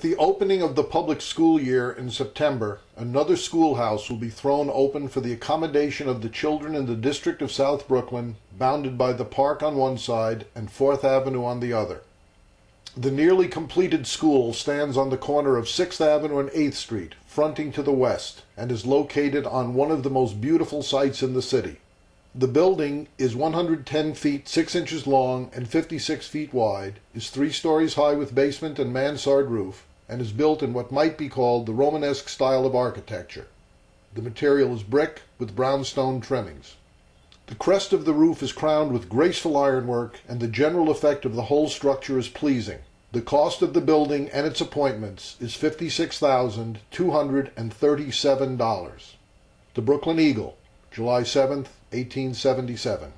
With the opening of the public school year in September, another schoolhouse will be thrown open for the accommodation of the children in the district of South Brooklyn, bounded by the park on one side and 4th Avenue on the other. The nearly completed school stands on the corner of 6th Avenue and 8th Street, fronting to the west, and is located on one of the most beautiful sites in the city. The building is 110 feet 6 inches long and 56 feet wide, is 3 stories high with basement and mansard roof, and is built in what might be called the Romanesque style of architecture. The material is brick with brownstone trimmings. The crest of the roof is crowned with graceful ironwork, and the general effect of the whole structure is pleasing. The cost of the building and its appointments is $56,237. The Brooklyn Eagle, July 7, 1877.